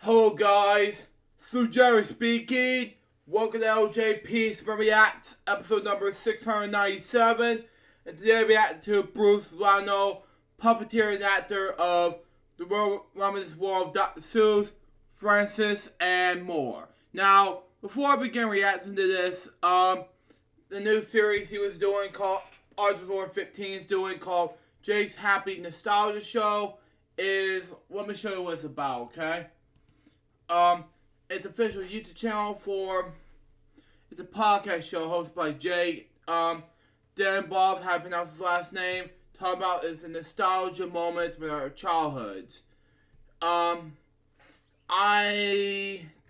Hello guys, Jerry speaking. Welcome to LJPCBM React, episode number 697. And today we react to Bruce Lanoil, puppeteer and actor of The World Rummage World of Dr. Seuss, Francis, and more. Now, before I begin reacting to this, the new series he was doing called Lord 15 is doing called Jake's Happy Nostalgia Show is, let me show you what it's about, okay? It's an official YouTube channel it's a podcast show hosted by Jake, Dan Bob, how to pronounce his last name, talking about is a nostalgia moment with our childhoods. I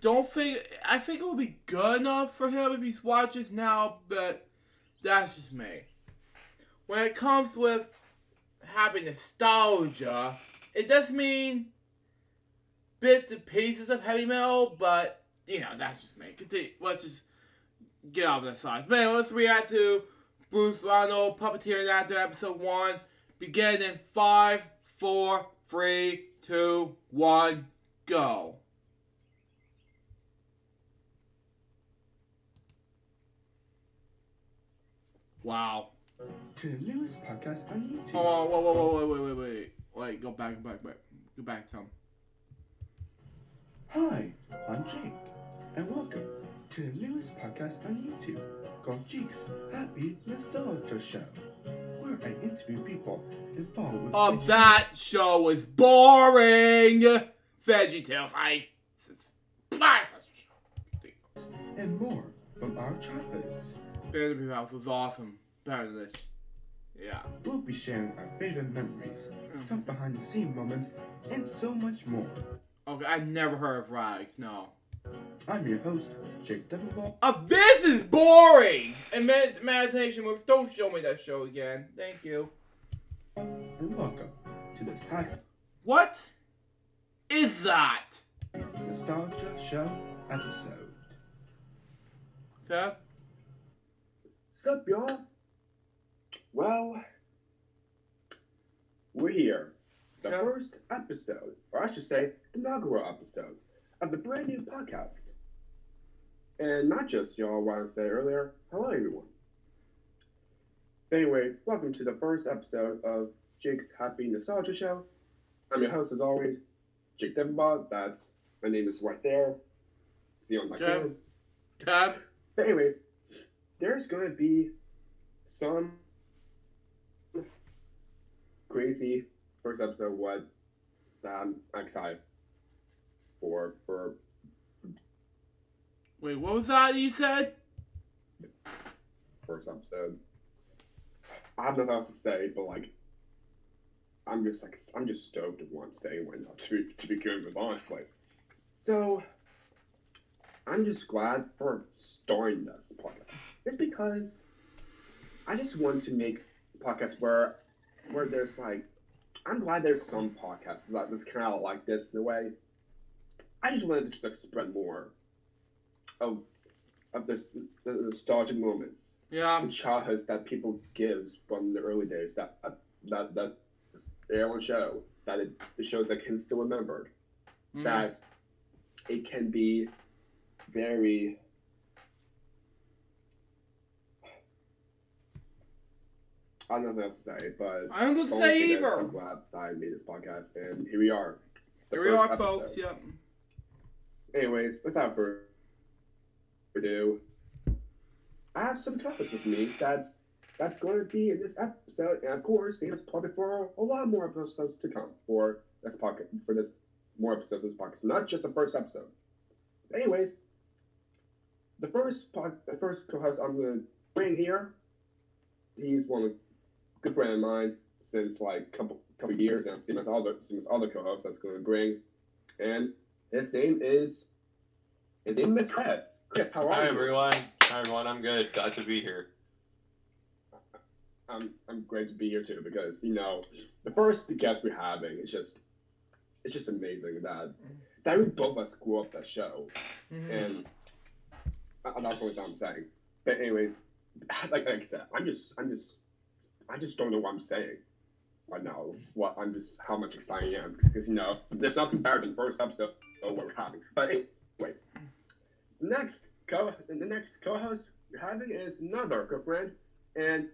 think it would be good enough for him if he watches now, but that's just me. When it comes with having nostalgia, it does mean bits and pieces of heavy metal, but, that's just me. Continue. Let's just get off that side. But anyway, let's react to Bruce Lanoil, Puppeteer and Actor, Episode 1. Begin in 5, 4, 3, 2, 1, go. Wow. To the newest podcast on YouTube. Oh, wait, go back, Tom. Hi, I'm Jake, and welcome to the newest podcast on YouTube called Jake's Happy Nostalgia Show, where I interview people and follow with That show was boring! VeggieTales, and more from our childhoods. Vanderpump House was awesome. Better than this. Yeah. We'll be sharing our favorite memories, some behind-the-scenes moments, and so much more. Okay, I've never heard of Rags, no. I'm your host, Jake Devilball. This is boring! And meditation moves, don't show me that show again. Thank you. And welcome to this happy What is that? Nostalgia Show episode. Okay. Sup, y'all? Well, we're here. The first episode, or I should say, inaugural episode of the brand new podcast. And not just y'all, what I said earlier, hello everyone. Anyways, welcome to the first episode of Jake's Happy Nostalgia Show. I'm your host, as always, Jake Devenbaugh. That's, my name is right there. See on my camera. Okay. But anyways, there's going to be some crazy first episode that I'm excited for. Wait, what was that you said? First episode. I have nothing else to say, but I'm just stoked at what I'm saying right now, to be good with, honestly. So I'm just glad for starting this podcast. It's because I just want to make podcasts where there's I'm glad there's some podcasts that's kind of like this in a way. I just wanted to spread more of the nostalgic moments, and childhoods that people gives from the early days that they on show that the shows that can still remembered, that it can be very. I don't know what else to say, but I don't know what to say either. I'm glad that I made this podcast, and here we are. Here we are, folks. Yep. Anyways, without further ado, I have some topics with me that's going to be in this episode, and of course, there's probably for a lot more episodes to come for this podcast, more episodes of this podcast, not just the first episode. But anyways, the first co-host I'm going to bring here, he's one of good friend of mine since couple years, and I've seen my other co-host that's going to bring, and his name is Chris. Chris, how are you? Hi everyone. I'm good. Glad to be here. I'm great to be here too, because the first guest we're having is just amazing that we both of us grew up that show, and that's what I'm saying. But anyways, like I said, I just don't know what I'm saying. right now how much excited I am because there's nothing better than the first episode of what we're having. But anyways, the next co-host we're having is another good friend, and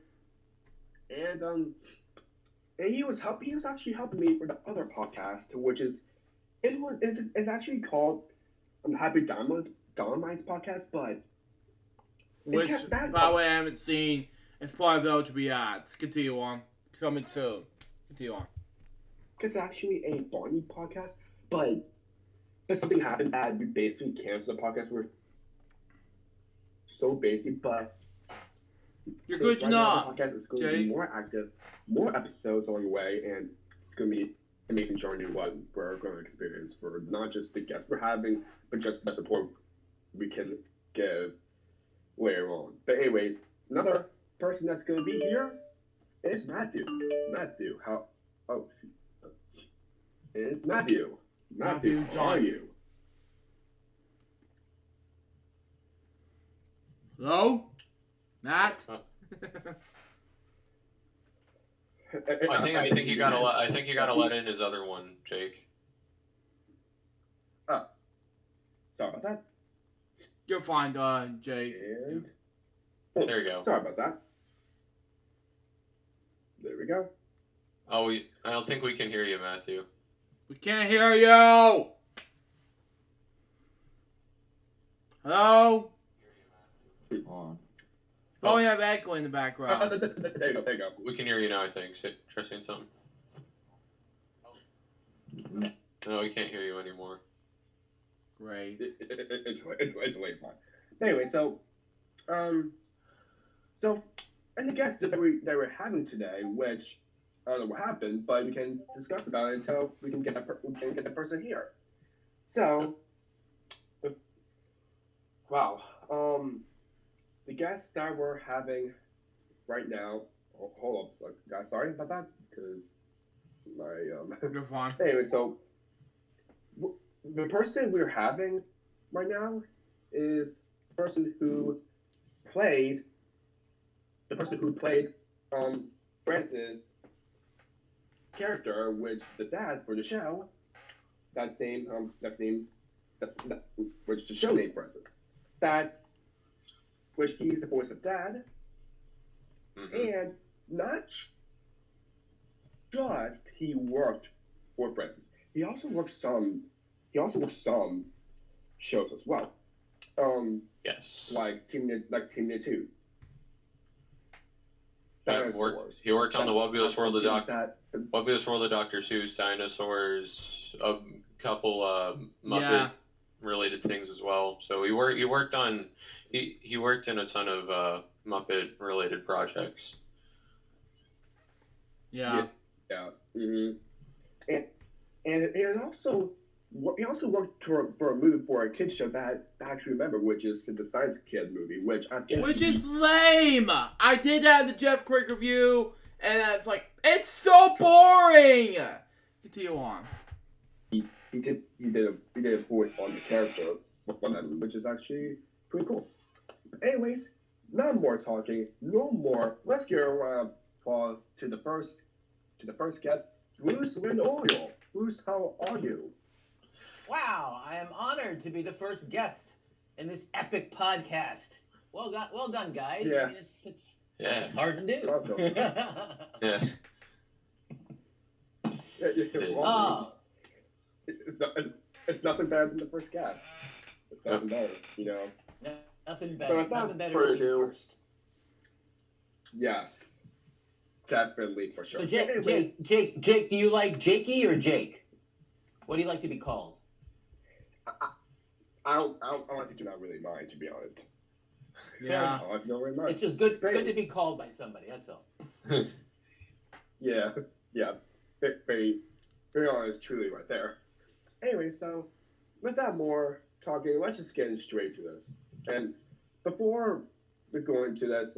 he was actually helping me for the other podcast, which is it's actually called Happy Dynamite's podcast, but Which, by the way, I haven't seen. It's part of LJPCBM ads. Continue on. Coming soon. Continue on. It's actually a Barney podcast, but something happened that we basically canceled the podcast. We're so busy, but you're good enough. The podcast is going to be more active, more episodes on the way, and it's going to be amazing journey what we're going to experience for not just the guests we're having, but just the support we can give later on. But anyways, another person that's going to be here is Matthew. Matthew, it's Matthew. Matthew, how are you? Hello? Matt? I think you gotta let in his other one, Jake. Oh. Sorry about that. You're fine, Jake. And... there you go. Sorry about that. There we go. Oh, I don't think we can hear you, Matthew. We can't hear you! Hello? Oh, we have echo in the background. There you go. We can hear you now, I think. Try saying something. No, we can't hear you anymore. Great. It's way fine. Anyway, so and the guest that we're having today, which I don't know what happened, but we can discuss about it until we can get the person here. So, wow. The guest that we're having right now. Hold up, guys. Sorry about that because my You're fine. Anyway, so the person we're having right now is the person who played Francis' character, which the dad for the show. Which the show name Francis. Which he's the voice of Dad, and not just he worked for Francis. He also worked some shows as well. Yes. Like Team Ninja 2. He worked on the Webulous World of Dr. Seuss, Dinosaurs, a couple Muppet related things as well. So he worked in a ton of Muppet related projects. Yeah. Mm-hmm. And he also worked for a movie for a kids show that I actually remember, which is the Science Kid movie, which is lame. I did that in the Jeff Quick review, and it's like it's so boring. Continue on. He did a voice on the character on that movie, which is actually pretty cool. But anyways, no more talking, no more. Let's give a round of applause to the first guest, Bruce Lanoil. Bruce, how are you? Wow, I am honored to be the first guest in this epic podcast. Well done, guys. Yeah. I mean, it's hard to do. Yeah. It's nothing better than the first guest. It's nothing better, Nothing better. So nothing better than the first. Yes, definitely for sure. So Jake, do you like Jakey or Jake? What do you like to be called? I honestly do not really mind, to be honest. Yeah. I don't really mind. It's just good to be called by somebody. That's all. Yeah. Very honest, truly, right there. Anyway, so without more talking, let's just get straight to this. And before we go into this,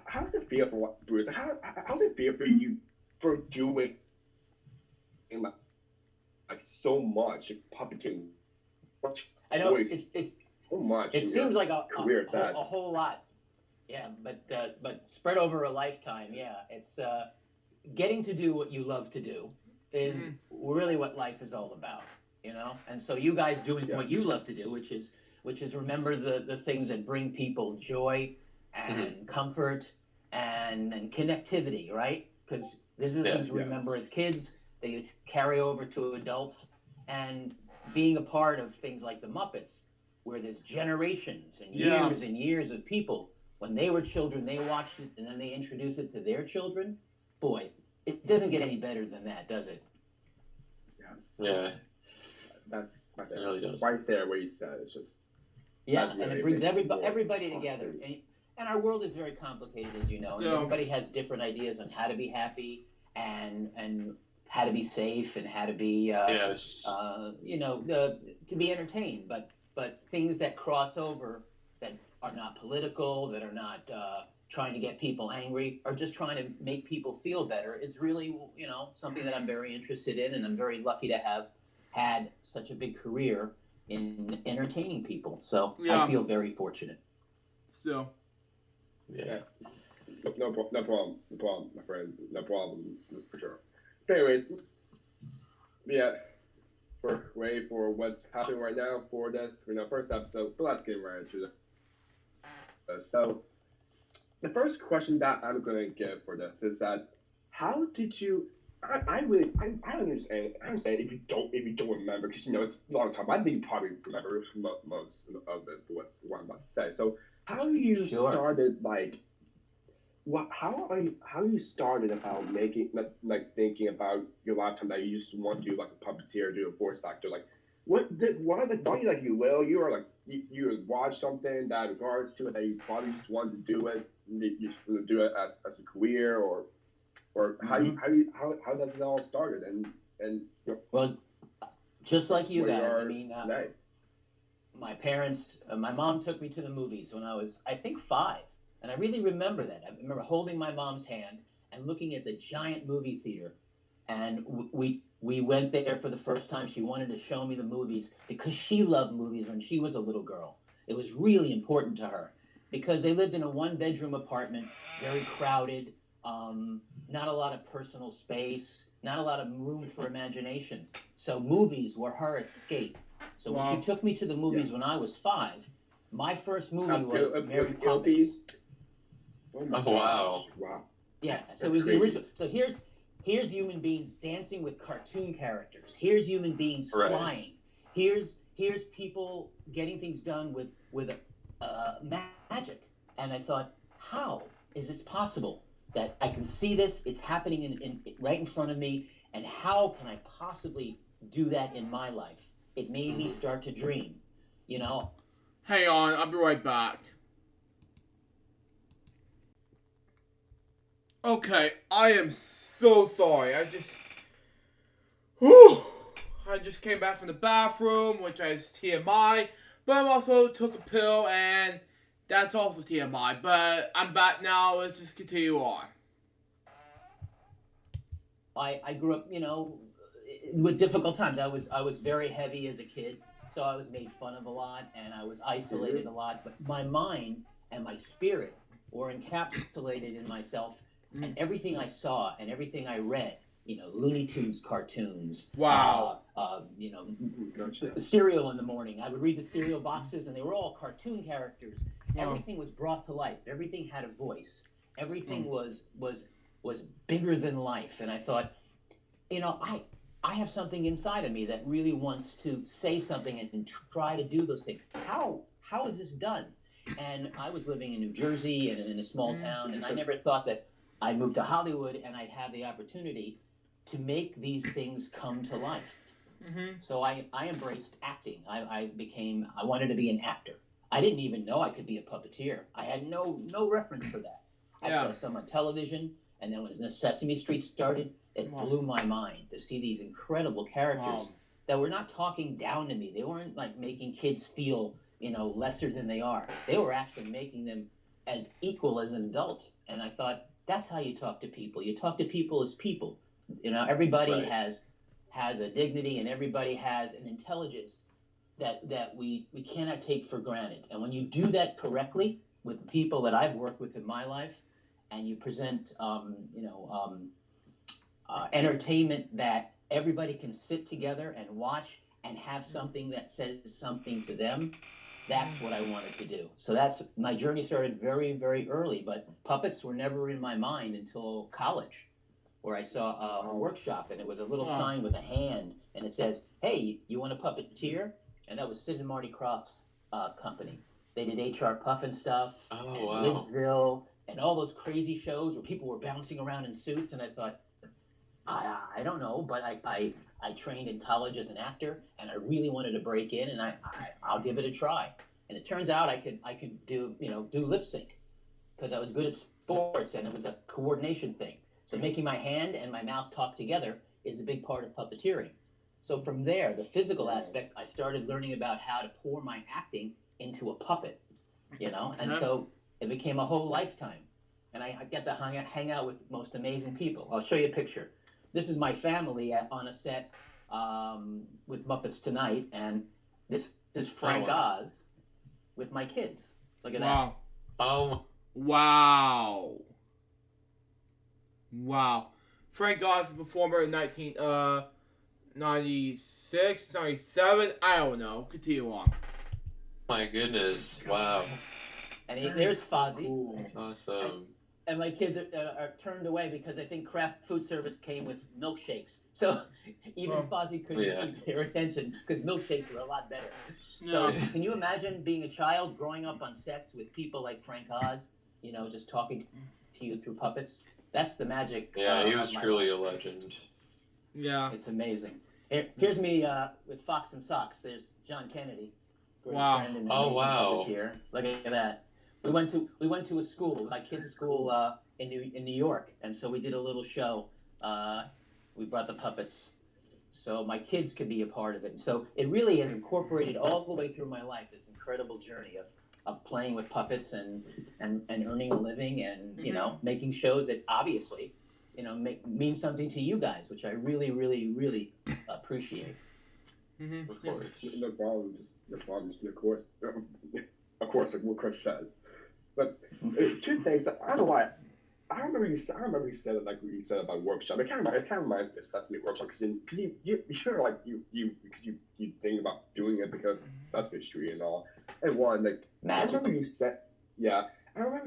how's it feel for Bruce? How's it feel for you for doing so much puppeting? I know it's so much. It seems like a career whole lot. Yeah, but spread over a lifetime. Yeah, it's getting to do what you love to do is really what life is all about, you know. And so you guys doing what you love to do, which is remember the things that bring people joy and comfort and connectivity, right? Because these are the things we remember as kids that you carry over to adults, and being a part of things like the Muppets, where there's generations and years and years of people. When they were children, they watched it, and then they introduced it to their children. Boy, it doesn't get any better than that, does it? Yes. Yeah. That's right there. It really does. Right there, what you said. It's just. Yeah, and it brings everybody together. And our world is very complicated, as you know. And everybody has different ideas on how to be happy and how to be safe and how to be, to be entertained. But things that cross over that are not political, that are not trying to get people angry, or just trying to make people feel better is really, something that I'm very interested in, and I'm very lucky to have had such a big career in entertaining people. So I feel very fortunate. So. Yeah. No problem, my friend. No problem, for sure. But anyways, we're waiting for what's happening right now for this, first episode. But let's get right into it. So, the first question that I'm going to give for this is that, how did you? I don't understand. I understand if you don't remember, because it's a long time. I think you probably remember most of it. What I'm about to say. So, how you started how you started about making thinking about your lifetime that you just want to do a puppeteer, do a voice actor? Why you were you would watch something that regards to it that you probably just wanted to do it, you just want to do it as a career, or how does it all started and well, just like you guys, I mean, my parents, my mom took me to the movies when I was, I think, 5. And I really remember that. I remember holding my mom's hand and looking at the giant movie theater. And we went there for the first time. She wanted to show me the movies because she loved movies when she was a little girl. It was really important to her because they lived in a 1-bedroom apartment, very crowded, not a lot of personal space, not a lot of room for imagination. So movies were her escape. So when she took me to the movies when I was 5, my first movie was Mary Poppins. Oh, wow. Yeah, so it was the original. So here's human beings dancing with cartoon characters. Here's human beings flying. Here's people getting things done with magic. And I thought, how is this possible? That I can see this, it's happening in right in front of me, and how can I possibly do that in my life? It made me start to dream, Hang on, I'll be right back. Okay, I am so sorry. I just came back from the bathroom, which is TMI, but I also took a pill, and that's also TMI. But I'm back now. Let's just continue on. I grew up, with difficult times. I was very heavy as a kid, so I was made fun of a lot, and I was isolated a lot. But my mind and my spirit were encapsulated in myself. And everything I saw and everything I read, Looney Tunes cartoons. Wow. Cereal in the morning. I would read the cereal boxes, and they were all cartoon characters. Wow. Everything was brought to life. Everything had a voice. Everything was bigger than life. And I thought, I have something inside of me that really wants to say something and try to do those things. How is this done? And I was living in New Jersey and in a small town, and I never thought that I'd move to Hollywood and I'd have the opportunity to make these things come to life. So I embraced acting. I wanted to be an actor. I didn't even know I could be a puppeteer. I had no reference for that. I saw some on television, and then when Sesame Street started, it blew my mind to see these incredible characters that were not talking down to me. They weren't making kids feel, lesser than they are. They were actually making them as equal as an adult. And I thought, that's how you talk to people. You talk to people as people. Everybody has a dignity, and everybody has an intelligence that we cannot take for granted. And when you do that correctly, with people that I've worked with in my life, and you present entertainment that everybody can sit together and watch and have something that says something to them. That's what I wanted to do. So that's my journey started very, very early, but puppets were never in my mind until college, where I saw a workshop, and it was a little sign with a hand, and it says, "Hey, you want a puppeteer?" And that was Sid and Marty Krofft's company. They did HR Puffin stuff, and Lidsville, and all those crazy shows where people were bouncing around in suits, and I thought, I don't know, but I trained in college as an actor, and I really wanted to break in, and I'll give it a try. And it turns out I could do lip sync, because I was good at sports, and it was a coordination thing. So making my hand and my mouth talk together is a big part of puppeteering. So from there, the physical aspect, I started learning about how to pour my acting into a puppet, and so it became a whole lifetime. And I get to hang out with most amazing people. I'll show you a picture. This is my family on a set with Muppets Tonight, and this is Frank Oz with my kids. Look at that. Wow. Frank Oz, a performer in 1996, 97, I don't know. Continue on. My goodness, wow. And there's Fozzie. Cool. That's awesome. And my kids are turned away because I think craft food service came with milkshakes. So even Fozzie couldn't keep their attention because milkshakes were a lot better. So can you imagine being a child growing up on sets with people like Frank Oz, just talking to you through puppets? That's the magic. Yeah, he was truly a legend. Yeah. It's amazing. Here's me with Fox and Socks. There's John Kennedy. Wow. Wow. Here. Look at that. We went to a school, my kids' school in New York, and so we did a little show. We brought the puppets, so my kids could be a part of it. So it really has incorporated all the way through my life this incredible journey of playing with puppets and earning a living and making shows that obviously mean something to you guys, which I really, really, really appreciate. Mm-hmm. Of course. No problem. Of course, like what Chris said. But two things. I don't know why. I remember you said it like what you said about workshop. It kind of reminds me of Sesame Workshop because you think about doing it because Sesame Street and all. And one like Magic. I remember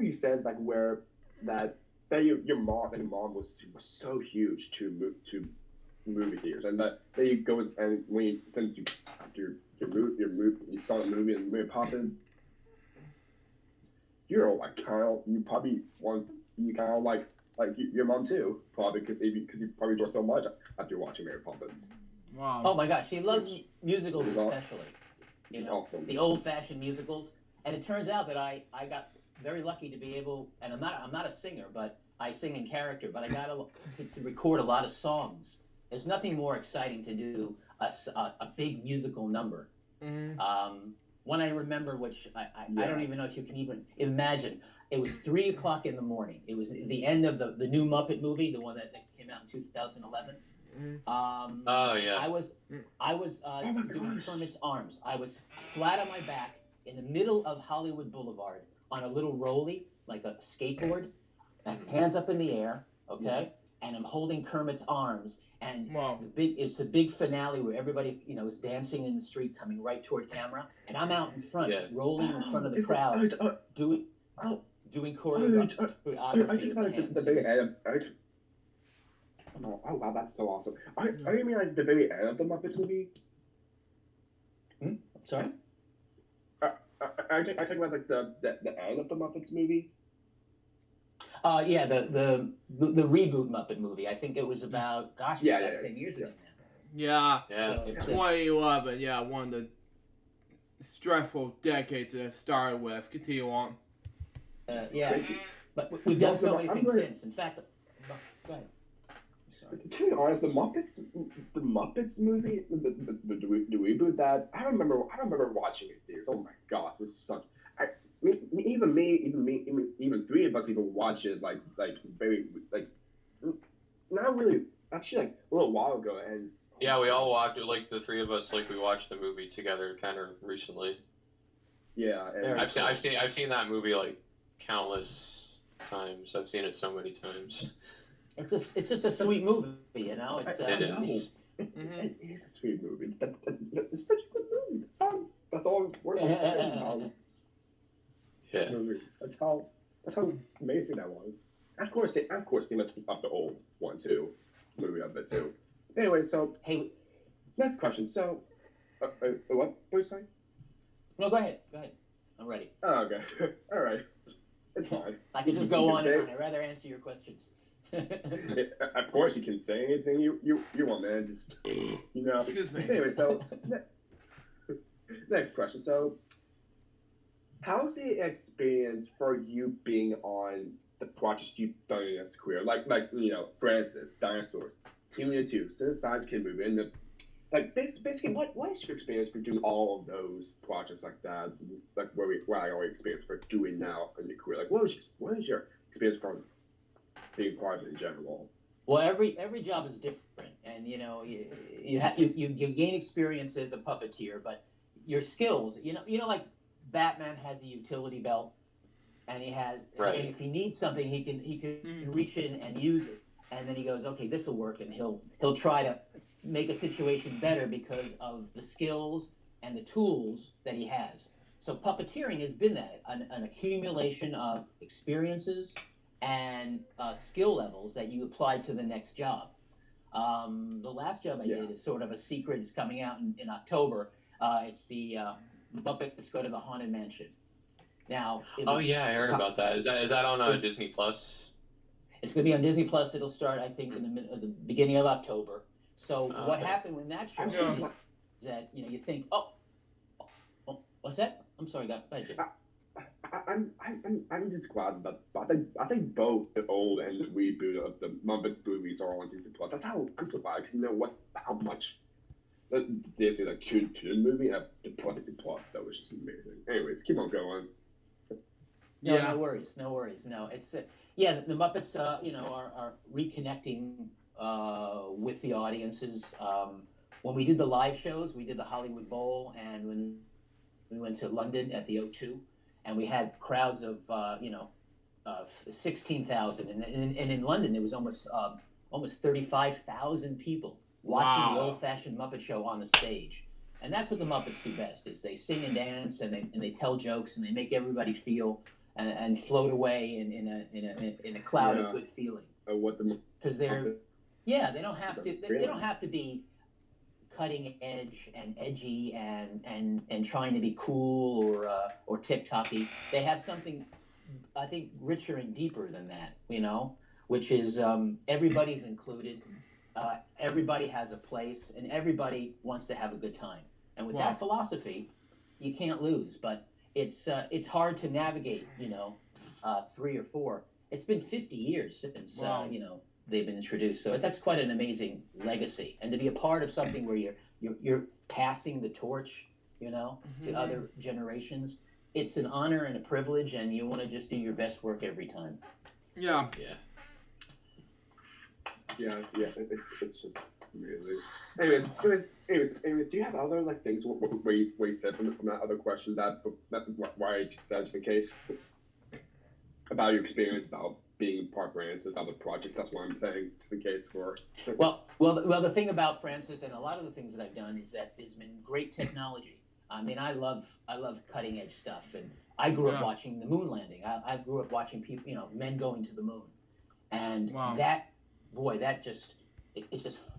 you said like where that your mom was so huge to movie theaters and that you go and when you since you saw the movie and the movie popped in. You're like you probably want like your mom too, probably because you probably enjoy so much after watching Mary Poppins. Wow. Oh my gosh, she loved musicals especially. Awesome. The old-fashioned musicals. And it turns out that I got very lucky to be able, and I'm not a singer, but I sing in character. But I got to record a lot of songs. There's nothing more exciting to do a big musical number. Mm-hmm. One I remember, which I don't even know if you can even imagine. It was 3:00 in the morning. It was the end of the new Muppet movie, the one that came out in 2011. I was doing Kermit's Arms. I was flat on my back in the middle of Hollywood Boulevard on a little rolly, like a skateboard, and hands up in the air, okay? And I'm holding Kermit's arms. And it's the big finale where everybody, is dancing in the street, coming right toward camera, and I'm out in front, rolling in front of the crowd, doing choreography with the hands. Oh wow, that's so awesome! Are you mean like the very end of the Muppets movie? Sorry. I think about like the end of the Muppets movie. Yeah, the reboot Muppet movie. I think it was about 10 years ago now. Yeah. Yeah. So 2011. Yeah, one of the stressful decades that I started with. Continue on. Yeah, but we've done so many things since. In fact, go ahead. Sorry. To be honest, the Muppets movie, the reboot that I remember watching it there. Oh my gosh, it's such. Even three of us even watch it like very like not really actually like a little while ago and yeah, we all watched like the three of us like we watched the movie together kind of recently. Yeah, and I've seen that movie like countless times. I've seen it so many times. It's just a sweet movie, you know. It's It is. It is a sweet movie. It's such a good movie. That's all we're saying. Yeah. Movie. That's how amazing that was. Of course, they must up the old one too, movie of it too. Anyway, so Hey, next question. So, what? Wait, sorry. no, go ahead. I'm ready. Oh, okay. All right. It's fine. I could just go on and on. I'd rather answer your questions. Of course, you can say anything you want, man. Just Excuse me. Anyway, so next question. So, how's the experience for you being on the projects you've done in your career? Like Francis, Dinosaurs, Team 2, Synthesized Kid Movie, and basically, what is your experience for doing all of those projects like that? Like what I already experienced for doing now in your career? Like what is your experience from being part of it in general? Well, every job is different, and you gain experience as a puppeteer, but your skills, like Batman has a utility belt, and and if he needs something, he can reach in and use it, and then he goes, okay, this will work, and he'll try to make a situation better because of the skills and the tools that he has. So puppeteering has been that an accumulation of experiences and skill levels that you apply to the next job. The last job I did is sort of a secret. It's coming out in October. It's the Muppets Go to the Haunted Mansion. Now. I heard about that. Is that on Disney Plus? It's going to be on Disney Plus. It'll start, I think, in the beginning of October. So what happened when that show is that you think, oh, what's that? I'm sorry, go ahead, Jim. I'm just glad that I think both the old and the reboot of the Muppets movies are on Disney Plus. That's how I'm so glad, because how much Disney to the movie have the Disney Plus. That was just amazing. Anyways, keep on going. No worries. No, it's the Muppets are reconnecting with the audiences. When we did the live shows, we did the Hollywood Bowl, and when we went to London at the O2, and we had crowds of 16,000, and in London there was almost 35,000 people watching the old-fashioned Muppet Show on the stage. And that's what the Muppets do best: is they sing and dance, and they tell jokes, and they make everybody feel and float away in a cloud of good feeling. Because they don't have to be cutting edge and edgy and trying to be cool or TikTok-y. They have something, I think, richer and deeper than that, which is everybody's included, everybody has a place, and everybody wants to have a good time. And with that philosophy, you can't lose. But it's hard to navigate, 3 or 4. It's been 50 years since they've been introduced, so that's quite an amazing legacy. And to be a part of something where you're passing the torch, to other generations, it's an honor and a privilege, and you want to just do your best work every time. Yeah. It's just amazing. Anyways, do you have other things where you said from that other question that why I just said, just in case, about your experience about being part of Francis, other projects? That's what I'm saying, just in case for. Well, the thing about Francis and a lot of the things that I've done is that there's been great technology. I mean, I love cutting edge stuff, and I grew up watching the moon landing. I grew up watching people, men going to the moon, and that just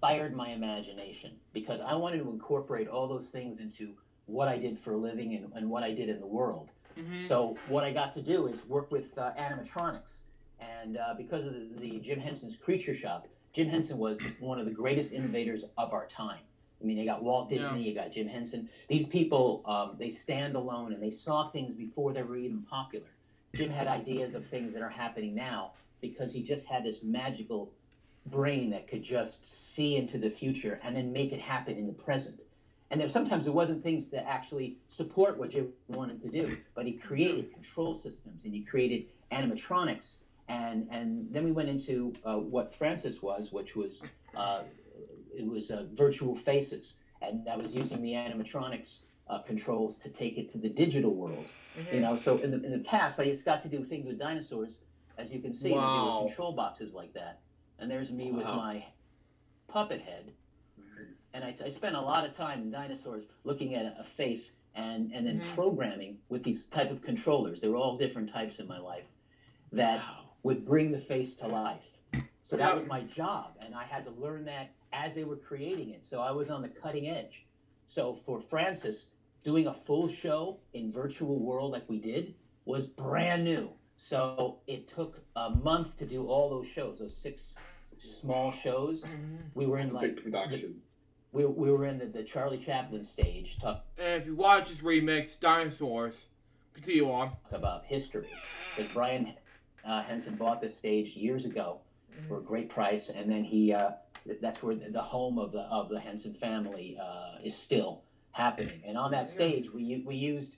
fired my imagination, because I wanted to incorporate all those things into what I did for a living and what I did in the world. Mm-hmm. So what I got to do is work with animatronics, and because of the Jim Henson's Creature Shop, Jim Henson was one of the greatest innovators of our time. I mean, they got Walt Disney, you got Jim Henson. These people, they stand alone, and they saw things before they were even popular. Jim had ideas of things that are happening now because he just had this magical brain that could just see into the future and then make it happen in the present. And sometimes it wasn't things that actually support what Jim wanted to do, but he created control systems, and he created animatronics, and then we went into what Francis was, which was virtual faces, and that was using the animatronics controls to take it to the digital world. You know, so in the past, I just got to do things with dinosaurs. As you can see, they were control boxes like that. And there's me with my puppet head. And I spent a lot of time in dinosaurs looking at a face and then programming with these type of controllers. There were all different types in my life that would bring the face to life. So that was my job, and I had to learn that as they were creating it. So I was on the cutting edge. So for Francis, doing a full show in virtual world like we did was brand new. So it took a month to do all those shows, those 6 small shows. We were in like we were in the Charlie Chaplin stage. And if you watch this remix, Dinosaurs, continue on. About history, because Brian Henson bought this stage years ago for a great price, and then he that's where the home of the Henson family is still happening. And on that stage, we used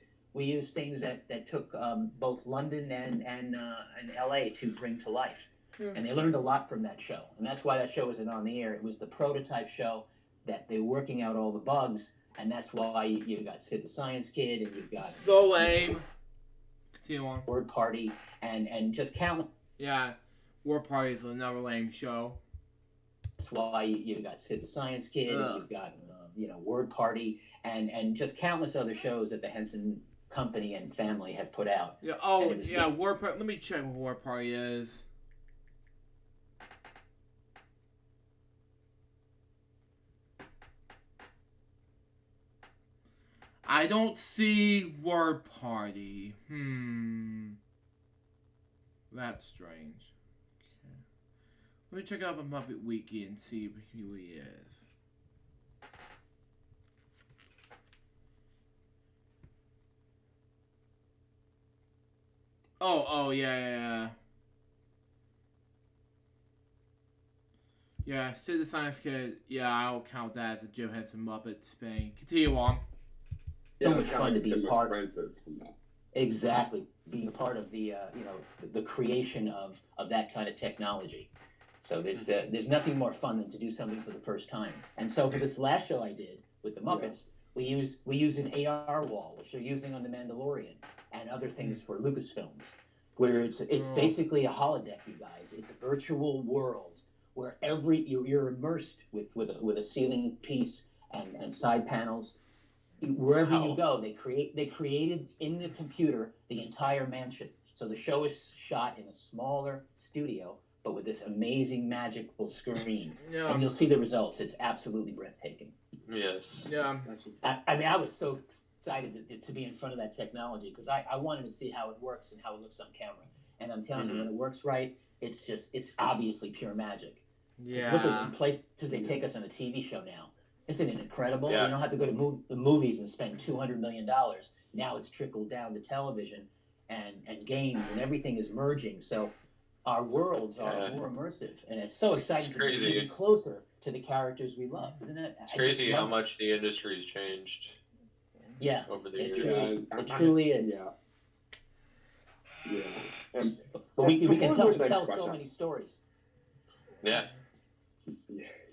things that took both London and LA to bring to life. And they learned a lot from that show. And that's why that show isn't on the air. It was the prototype show that they're working out all the bugs. And that's why you've got Sid the Science Kid, and you've got... So lame. Continue on. Word Party, and just countless... Yeah, Word Party is another lame show. That's why you've got Sid the Science Kid, and you've got, Word Party, and just countless other shows that the Henson Company and family have put out. Yeah, Word Party. Let me check what Word Party is. I don't see Word Party. That's strange. Okay. Let me check out the Muppet Wiki and see who he is. Oh, yeah. Yeah, Sid the Science Kid. Yeah, I'll count that as a Jim Henson Muppet Spain. Continue on. So much fun to be a part of. Exactly, being a part of the the creation of that kind of technology. So there's nothing more fun than to do something for the first time. And so for this last show I did with the Muppets, we use an AR wall, which they're using on The Mandalorian and other things for Lucasfilms, where it's basically a holodeck, you guys. It's a virtual world where you're immersed with a ceiling piece and side panels. Wherever you go, they created in the computer the entire mansion. So the show is shot in a smaller studio, but with this amazing magical screen. Yeah. And you'll see the results. It's absolutely breathtaking. Yes. Yeah. I mean, I was so excited to be in front of that technology because I wanted to see how it works and how it looks on camera. And I'm telling you, when it works right, it's obviously pure magic. Yeah. Look at the places they take us on a TV show now. Isn't it incredible? Yeah. You don't have to go to the movies and spend $200 million. Now it's trickled down to television and games, and everything is merging. So our worlds are more immersive, and it's so exciting to be even closer to the characters we love, isn't it? It's crazy how much the industry has changed. Yeah, over the years. It truly is. Yeah. But we can tell so many stories. Yeah.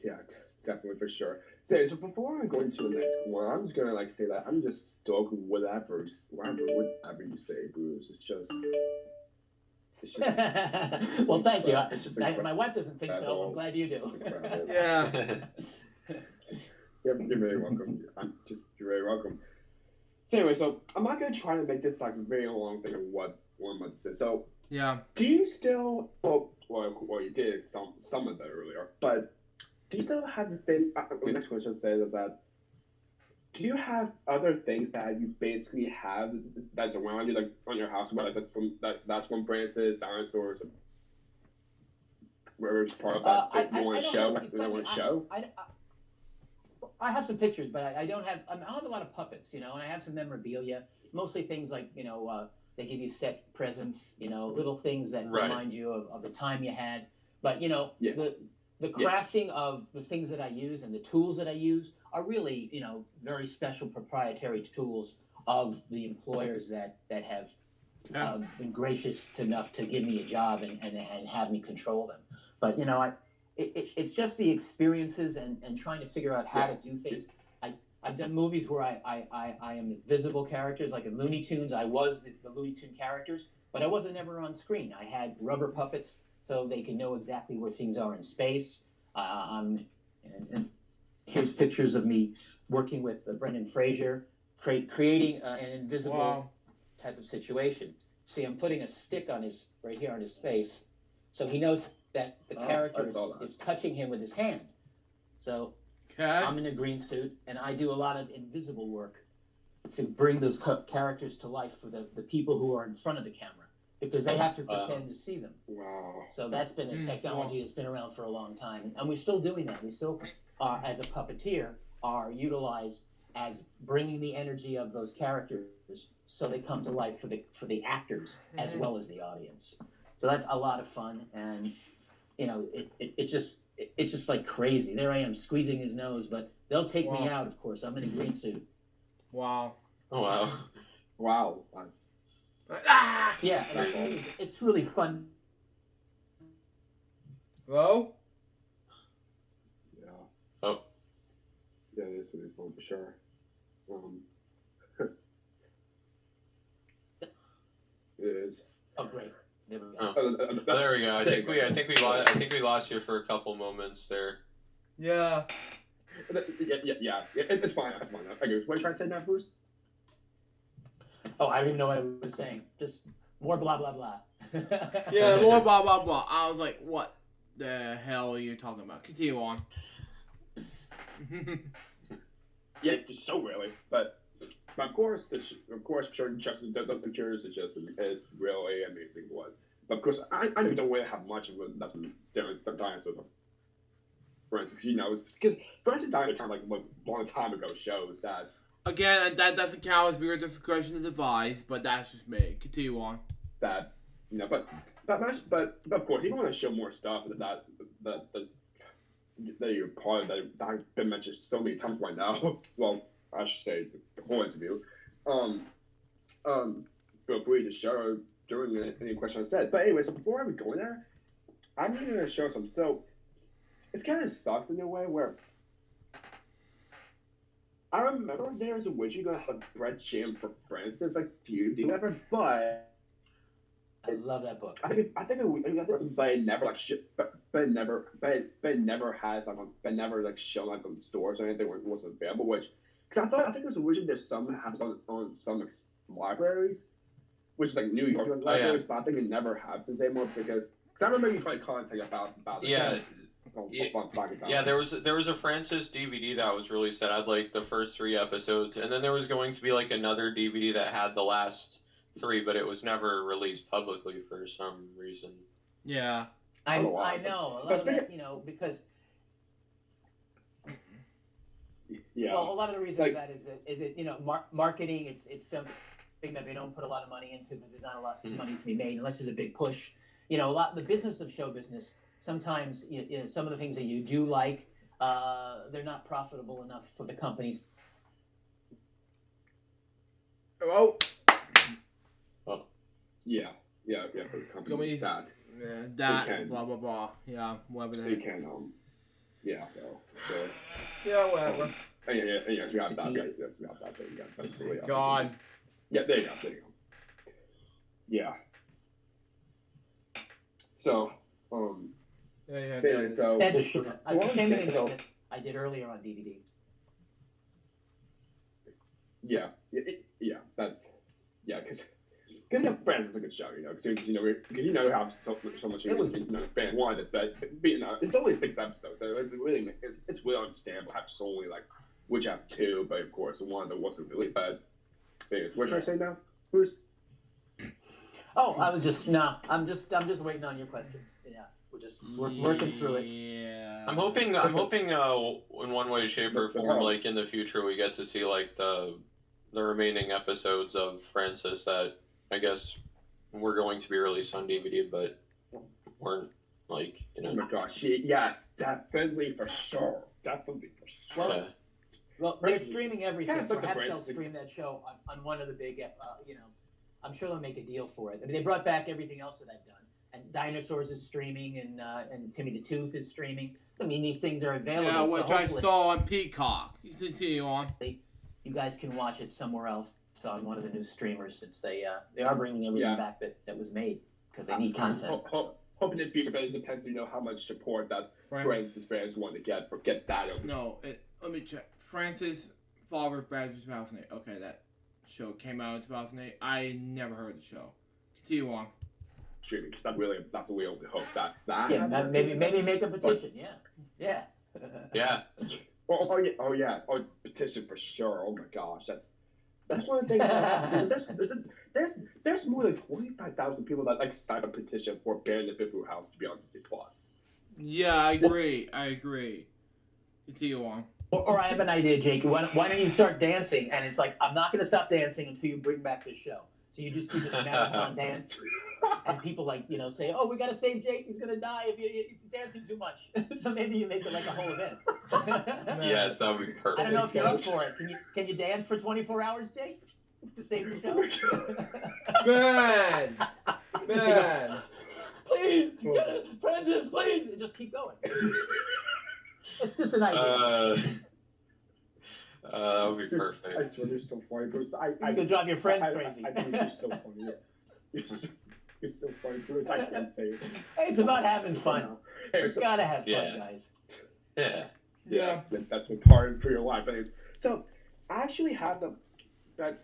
Yeah, definitely for sure. So before I go into the next one, I'm just gonna say that I'm just stoked with whatever you say, Bruce. It's just well, thank you. My wife doesn't think so. I'm glad you do. Yeah. You're very welcome. You're very welcome. So anyway, so I'm not gonna try to make this like a very long thing of what one must say. So yeah. Do you still? Well, you did some of that earlier, but. Do you still have the thing? The next question says is that. Do you have other things that you basically have that's around you, like on your house, like that's from Francis, dinosaurs, where it's part of that you want to show? I have some pictures, but I don't have. I have a lot of puppets, and I have some memorabilia, mostly things like they give you set presents, little things that remind you of the time you had, but the crafting of the things that I use and the tools that I use are really, very special proprietary tools of the employers that have been gracious enough to give me a job and have me control them. But, it's just the experiences and trying to figure out how to do things. I've done movies where I am invisible characters, like in Looney Tunes. I was the Looney Tune characters, but I wasn't ever on screen. I had rubber puppets so they can know exactly where things are in space. And here's pictures of me working with Brendan Fraser, creating an invisible type of situation. See, I'm putting a stick on right here on his face, so he knows that the character is touching him with his hand. So I'm in a green suit, and I do a lot of invisible work to bring those characters to life for the people who are in front of the camera, because they have to pretend to see them. Wow. So that's been a technology that's been around for a long time, and we're still doing that. We still, as a puppeteer, are utilized as bringing the energy of those characters so they come to life for the actors as well as the audience. So that's a lot of fun, and it's just like crazy. There I am squeezing his nose, but they'll take me out. Of course, I'm in a green suit. Wow. Oh wow. Wow. That's Yeah, and it's really fun. Hello? yeah. Oh. Yeah, it is really fun for sure. It is. Oh, great. There we go. Oh, there we go. I think we lost you for a couple moments there. Yeah. Yeah. It's fine. It's fine. Okay, what are you trying to say now, Bruce? Oh, I don't even know what I was saying. Just more blah blah blah. Yeah, more blah blah blah. I was like, what the hell are you talking about? Continue on. Yeah, just so really, but of course, sure, Justin the pictures is really amazing one. But of course, I don't really have much of it. That's the dinosaurs. For instance, because Francis Diner kind of like a long time ago shows that. Again, that doesn't count as viewer discretion to devise, but that's just me. Continue on. That but of course, if you want to show more stuff that you're part of that I've been mentioned so many times right now. Well, I should say the whole interview. Feel free to share during any questions I said. But anyway, so before I would go in there, I'm going to show some. So it's kind of sucks in a way where I remember there was originally going to have bread jam for Francis, like do you ever? But I love that book. but it never like but it never has like shown like on stores or anything when it wasn't available. Which because I think it was originally there's some has on some libraries, which is like New York libraries, but I think it never happens anymore because I remember you tried contacting about it. Yeah, there was a Francis DVD that was released that had like the first 3 episodes, and then there was going to be like another DVD that had the last 3, but it was never released publicly for some reason. Yeah. I know. A lot of that, because yeah. Well, a lot of the reason for that is marketing. It's something that they don't put a lot of money into because there's not a lot of money to be made unless there's a big push. The business of show business. Sometimes some of the things that you do like, they're not profitable enough for the companies. Hello? Oh. Yeah, for the companies that. Yeah, that, blah, blah, blah. Yeah, whatever they can, yeah, so. Yeah, whatever. Yes, we have that. Yes, we have that. There you go. God. Yeah, there you go. Yeah. So, Yeah. So, it's the same thing that I did earlier on DVD. Yeah, because Friends is a good show, because you have so much fan wanted that, it's only 6 episodes, so it's really understandable. Have only which have 2, but of course the one that wasn't really bad. What should I say now, Bruce? Oh, I'm just waiting on your questions. Yeah. We're just working through it. Yeah. I'm hoping in one way, shape, or form, like in the future, we get to see like the remaining episodes of Francis that I guess were going to be released on DVD, but weren't like. Oh my gosh! Yes, definitely for sure. Well, they're streaming everything. Perhaps they'll stream that show on one of the big. I'm sure they'll make a deal for it. I mean, they brought back everything else that I've done. and Dinosaurs is streaming, and Timmy the Tooth is streaming. I mean, these things are available. Yeah, so which I hopefully saw on Peacock. You continue on. you guys can watch it somewhere else on one of the new streamers, since they are bringing everything back that was made because they need content. Hoping in the future, but it depends, how much support that Francis fans want to get that over. No, let me check. Francis Father Badger 2008. Okay, that show came out in 2008. I never heard the show. Continue on. Streaming, because that's what we only hope that. Yeah, maybe make a petition. Yeah. Yeah. Petition for sure. Oh my gosh, that's one of the things that happens. There's more than 25,000 people that signed a petition for banning the Bifu House to be on Disney Plus. Yeah, I agree. Continue on. Or I have an idea, Jake. Why don't you start dancing? And it's like, I'm not going to stop dancing until you bring back this show. So you just do this marathon dance, and people say, "Oh, we got to save Jake. He's going to die if he's dancing too much." So maybe you make it like a whole event. Yes, that would be perfect. I don't know if you're up for it. Can you dance for 24 hours, Jake, to save the show? Man. Please, Francis, please, just keep going. It's just an idea. That would be perfect. I swear you're so funny, Bruce. You could drive your friends crazy. I think you're so funny. You're so funny, Bruce. I can't say it. Hey, it's about having fun. You gotta have fun, guys. Yeah. That's what part for your life. So, I actually have I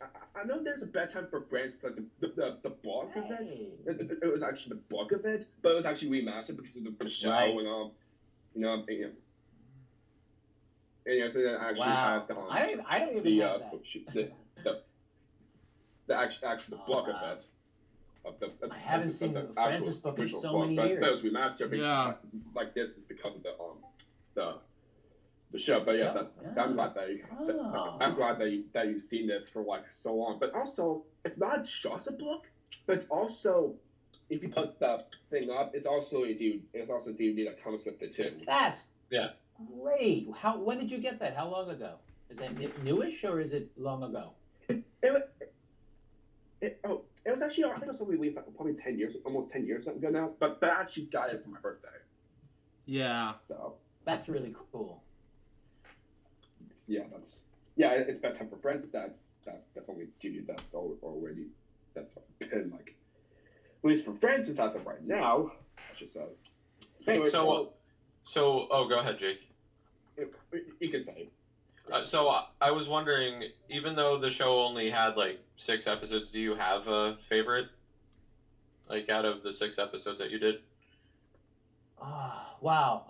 know there's a bedtime for Francis, like the book event. It was actually the book event, but it was actually remastered because of the show and so that actually has the I don't even have that. the actual book event of the I haven't seen the Francis book in so many years. That was remastered like this is because of the show. But I'm glad that you've seen this for so long. But also, it's not just a book, but it's also, if you put the thing up, it's also a DVD that comes with it too. That's great. When did you get that? How long ago? Is that newish or is it long ago? It was actually, I think it was released probably almost 10 years ago now. But I actually got it for my birthday. Yeah. So that's really cool. It's bedtime for Francis. That's only DVD that's already been at least for Francis as of right now. I should say. Anyway, so go ahead, Jake. You can say. So I was wondering, even though the show only had 6 episodes, do you have a favorite? Out of the 6 episodes that you did? Wow.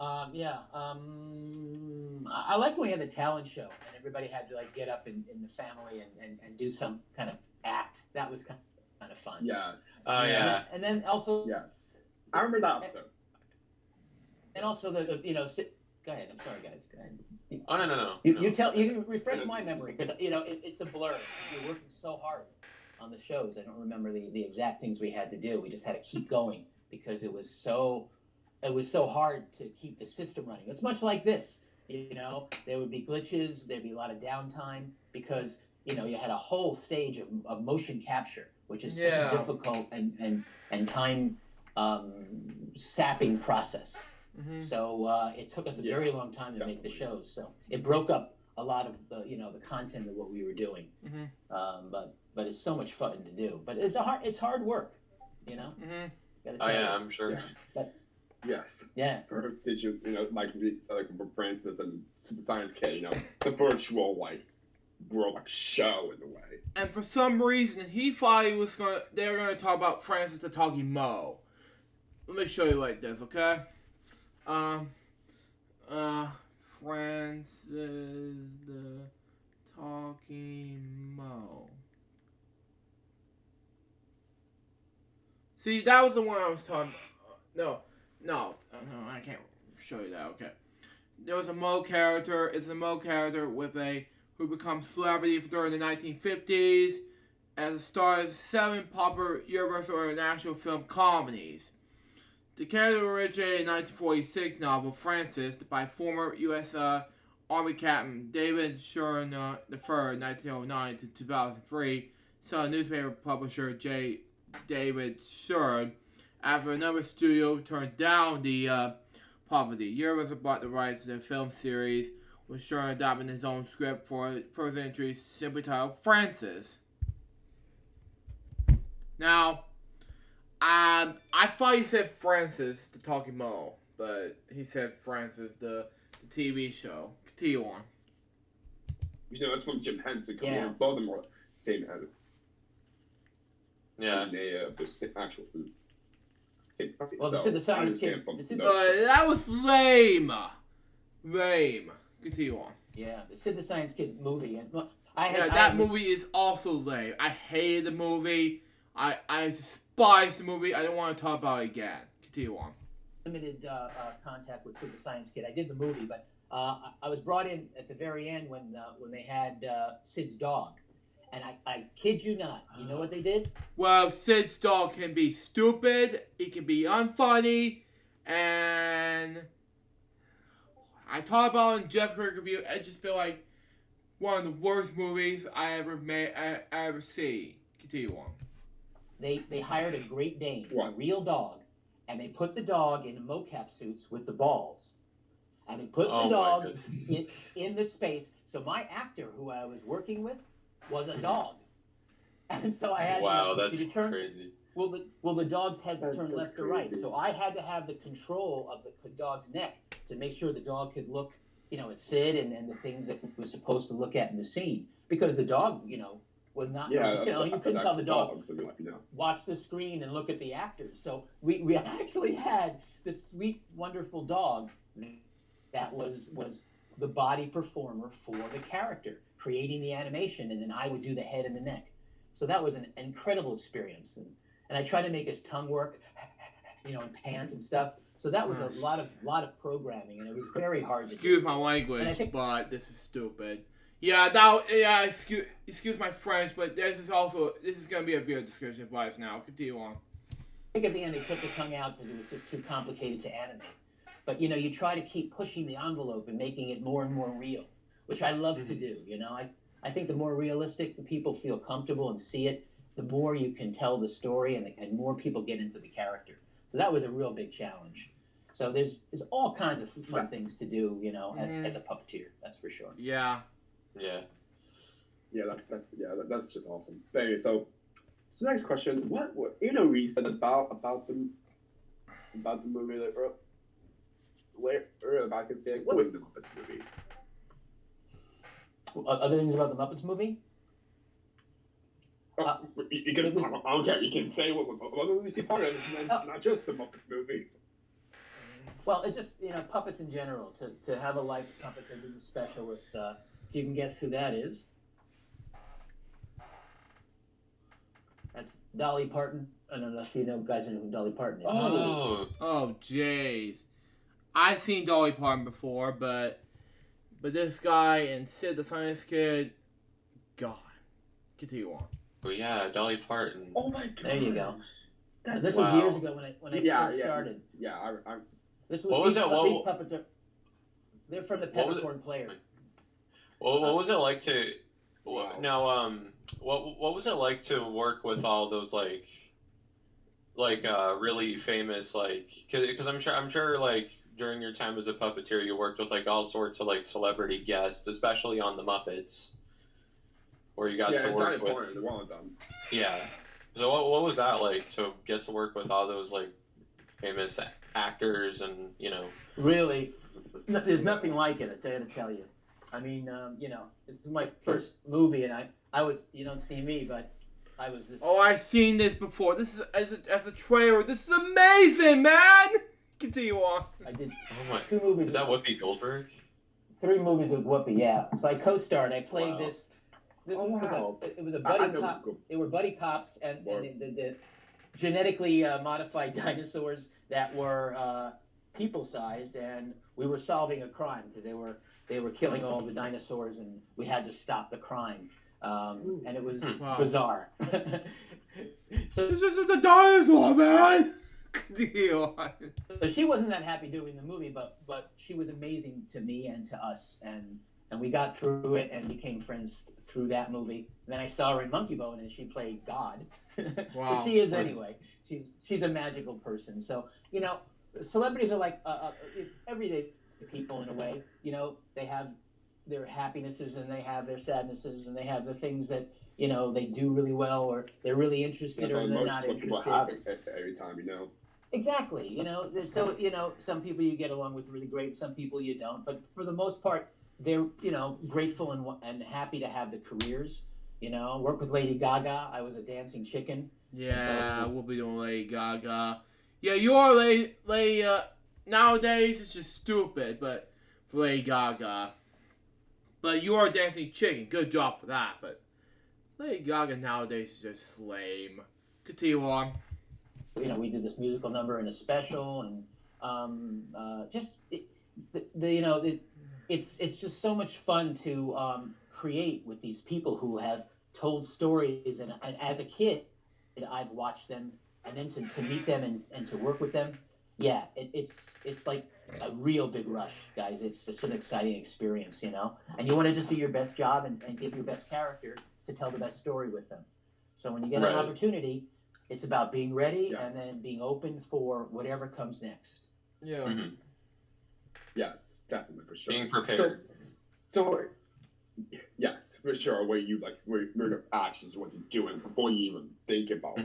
I liked when we had the talent show and everybody had to get up in the family and do some kind of act. That was kind of fun. Yes. Yeah. And then also. Yes. I remember that episode. And also the go ahead. I'm sorry, guys. Go ahead. Oh no. You can refresh my memory because it's a blur. We're working so hard on the shows. I don't remember the exact things we had to do. We just had to keep going because it was so hard to keep the system running. It's much like this. There would be glitches. There'd be a lot of downtime because you had a whole stage of motion capture, which is such a difficult and time sapping process. Mm-hmm. So it took us a very long time to make the shows. So it broke up a lot of the content of what we were doing. Mm-hmm. But it's so much fun to do. But it's hard work. Mm-hmm. I'm sure. Yes. Yeah. Or did you for Francis and Science K, the virtual world show in a way. And for some reason he thought they were gonna talk about Francis the Talking Mo. Let me show you like this, okay? Francis the Talking Mo. See, that was the one I was talking about. No, I can't show you that, okay. There was a Mo character. It's a Mo character who becomes celebrity during the 1950s as a star of 7 popular Universal or International film comedies. The character originated in the 1946 novel Francis by former U.S. Army Captain David Shern III, 1909 to 2003, son of newspaper publisher J. David Shern, after another studio turned down the property. Universal bought the rights to the film series, with Stern adopting his own script for first entry, simply titled Francis. Now, I thought he said Francis, the Talking Mo, but he said Francis, the TV show. Continue on. You know, that's from Jim Henson. Yeah. Both of them are same head. Yeah. The actual food. Well, they said the science kid. That was lame. Lame. Continue on. Yeah, the Sid the Science Kid movie. And that movie is also lame. I hated the movie. I despise the movie. I don't want to talk about it again. Continue on. Limited contact with Sid the Science Kid. I did the movie, but I was brought in at the very end when they had Sid's dog. And I kid you not, you know what they did? Well, Sid's dog can be stupid, it can be unfunny, and I talk about it in Jeff Kirk review. I just feel like one of the worst movies I ever see. Continue on. They hired a Great Dane, a What? real dog, and they put the dog in mocap suits with the balls. And they put the dog in the space. So my actor, who I was working with, was a dog. And so I had that's crazy. Well, the dog's head turned left or right. So I had to have the control of the dog's neck to make sure the dog could look, at Sid and the things that it was supposed to look at in the scene. Because the dog, was not, you couldn't tell the dog, watch the screen and look at the actors. So we actually had this sweet, wonderful dog that was the body performer for the character, creating the animation, and then I would do the head and the neck. So that was an incredible experience. And I tried to make his tongue work, and pant and stuff. So that was a lot of programming, and it was very hard to do. Excuse my language, but this is stupid. Excuse my French, but this is going to be a beer description advice now. Continue on. I think at the end they took the tongue out because it was just too complicated to animate. But, you try to keep pushing the envelope and making it more and more real, which I love to do, I think the more realistic the people feel comfortable and see it, the more you can tell the story and more people get into the character. So that was a real big challenge. So there's all kinds of fun things to do, as a puppeteer, that's for sure. Yeah. Yeah. Yeah, that's just awesome. Anyway, so next question: what you said about the movie that earlier back in the day? What was the Muppets movie? Other things about the Muppets movie? You can, I don't care. You can say what movie you part of, not just the Muppets movie. Well, it's just puppets in general. To have a life of puppets and do the special with. If you can guess who that is. That's Dolly Parton. I don't know if you guys know who Dolly Parton is. Oh, jeez. I've seen Dolly Parton before, but this guy and Sid the Science Kid, gone. Continue on. Oh yeah, Dolly Parton. Oh my god. There you go. This was years ago when I first started. Yeah, This was, what was that? These puppets they're from the Peppercorn Players. Well, what was it like to? Wow. Now, what was it like to work with all those like really famous because I'm sure like during your time as a puppeteer you worked with like all sorts of like celebrity guests, especially on the Muppets, where you got to work with. One of them. Yeah. So what was that like to get to work with all those like famous actors and Really, there's nothing like it. I gotta tell you. I mean, this is my first movie, and I was, you don't see me, but I was this. Oh, I've seen this before. This is as a trailer. This is amazing, man. Continue on. I did 2 2 movies. Is that Whoopi Goldberg? 3 movies with Whoopi, yeah. So I co-starred. I played this. Wow. It was a buddy cop. They were buddy cops, and the genetically modified dinosaurs that were people-sized, and we were solving a crime because they were killing all the dinosaurs, and we had to stop the crime. And it was bizarre. So this is a dinosaur, man. Continue on. So she wasn't that happy doing the movie, but she was amazing to me and to us, and and we got through it and became friends through that movie. And then I saw her in Monkey Bone, and she played God. Wow. But she is anyway. She's a magical person. So celebrities are like everyday people in a way. They have their happinesses and they have their sadnesses and they have the things that they do really well or they're really interested or they're not interested. People have every time, Exactly. So some people you get along with really great, some people you don't. But for the most part, they're grateful and happy to have the careers. Work with Lady Gaga. I was a dancing chicken. Yeah, we'll be doing Lady Gaga. Yeah, you are Lady. Nowadays, it's just stupid, but for Lady Gaga. But you are a dancing chicken. Good job for that. But Lady Gaga nowadays is just lame. Continue on. We did this musical number in a special, and it's just so much fun to create with these people who have told stories, and as a kid, I've watched them, and then to meet them and to work with them. Yeah, it's like a real big rush, guys. It's such an exciting experience, and you want to just do your best job and give your best character to tell the best story with them. So when you get an opportunity, it's about being ready and then being open for whatever comes next. Yeah. Mm-hmm. Yes, definitely, for sure. Being prepared. So yes, for sure. Where your actions, what you're doing before you even think about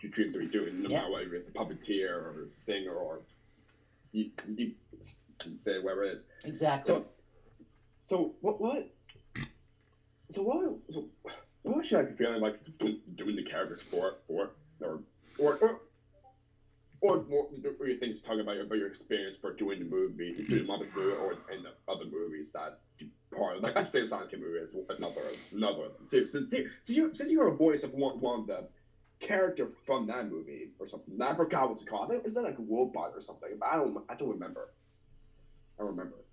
your dreams that you're doing, no matter whether it's a puppeteer or a singer or you say whatever it is. Exactly. So what should I be feeling like doing the characters for or more your things talking about your experience for doing the movie, doing the Muppet movie, or in the other movies that you part of. Like I say, Sonic movie is another too. Since you're a voice of one of the character from that movie or something. I forgot what's it called. Is that like a robot or something? But I don't remember. I don't remember.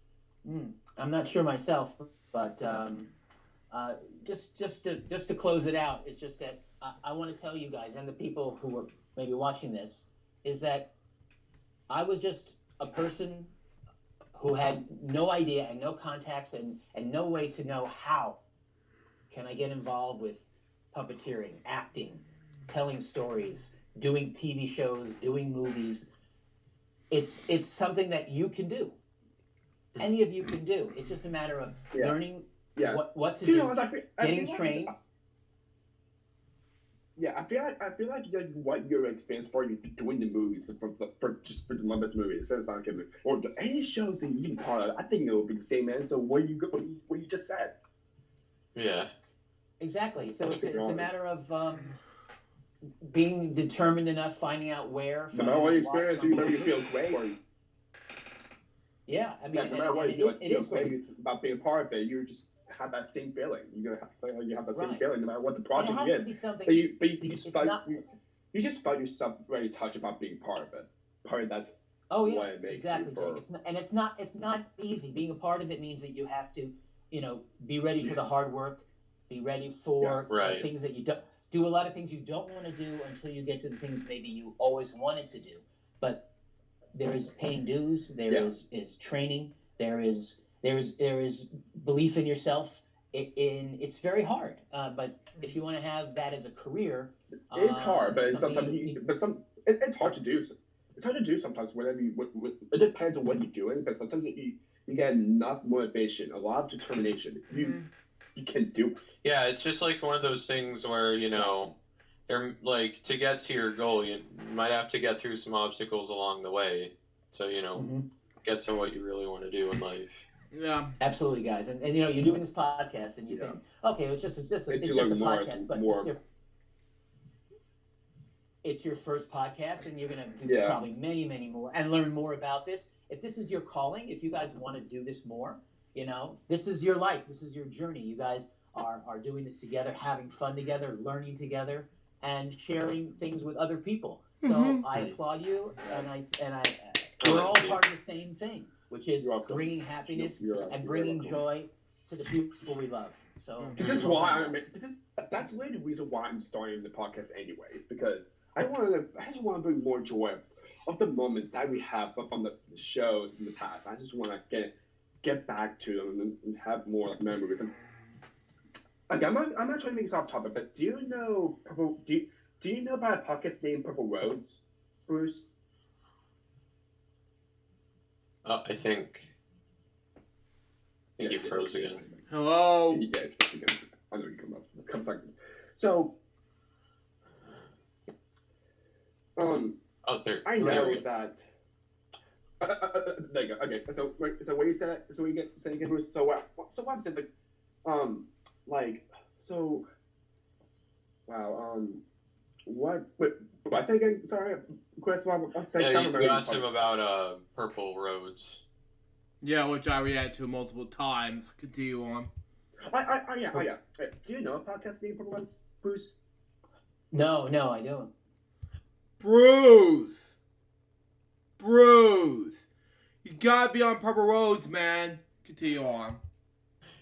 I'm not sure myself, but just to close it out, it's just that I want to tell you guys and the people who are maybe watching this is that I was just a person who had no idea and no contacts and no way to know how can I get involved with puppeteering, acting, telling stories, doing TV shows, doing movies. It's something that you can do. Any of you can do. It's just a matter of learning what to do, getting trained. I feel like what you're famous for, you're doing the movies for the Muppets movies, or any shows that you've been part of. I think it will be the same answer what you just said. Yeah. Exactly. So it's a matter of being determined enough, finding out where. No matter what you experience, you feel great. Yeah, I mean, no matter what you feel great about being part of it. You just have that same feeling. You're gonna have you have that same feeling no matter what the project is. It has to be something. You just felt yourself very touched about being part of it. Part of that. Oh yeah, exactly. It's not easy. Being a part of it means that you have to, be ready for the hard work, be ready for the things that you don't do. A lot of things you don't want to do until you get to the things maybe you always wanted to do. But there is paying dues. There is training. There is belief in yourself. It's very hard. But if you want to have that as a career, it's hard. But sometimes it's hard to do. It's hard to do sometimes. Whenever it depends on what you're doing. But sometimes you get enough motivation, a lot of determination. You can do it. Yeah, it's just like one of those things where they're like, to get to your goal, you might have to get through some obstacles along the way. So get to what you really want to do in life. Yeah, absolutely, guys. And you're doing this podcast, and you think, okay, it's just a podcast, but it's your first podcast, and you're gonna do probably many, many more, and learn more about this. If this is your calling, if you guys want to do this more, this is your life, this is your journey. You guys are doing this together, having fun together, learning together, and sharing things with other people. So I applaud you, and we're all part of the same thing, which is bringing happiness and bringing joy to the people we love. So this is why that's really the reason why I'm starting the podcast anyways, because I just want to bring more joy of the moments that we have from the shows in the past. I just want to get back to them and have more like memories. And I'm not trying to make this off topic, but do you know do you know about a podcast named Purple Roads, Bruce? I think you froze again. Hello. Yeah, it's again. I know you come up. Come seconds. So, Oh, there. I know that. There you go. Okay. So what you said? So we get saying again, Bruce. So what I'm saying, like, so, wow. What? Wait, what I say again? Sorry, Chris. What I said? Yeah, you asked him about Purple Roads. Yeah, which I reacted to multiple times. Continue on. Yeah. Do you know a podcast named Purple Roads, Bruce? No, I don't. Bruce, you gotta be on Purple Roads, man. Continue on.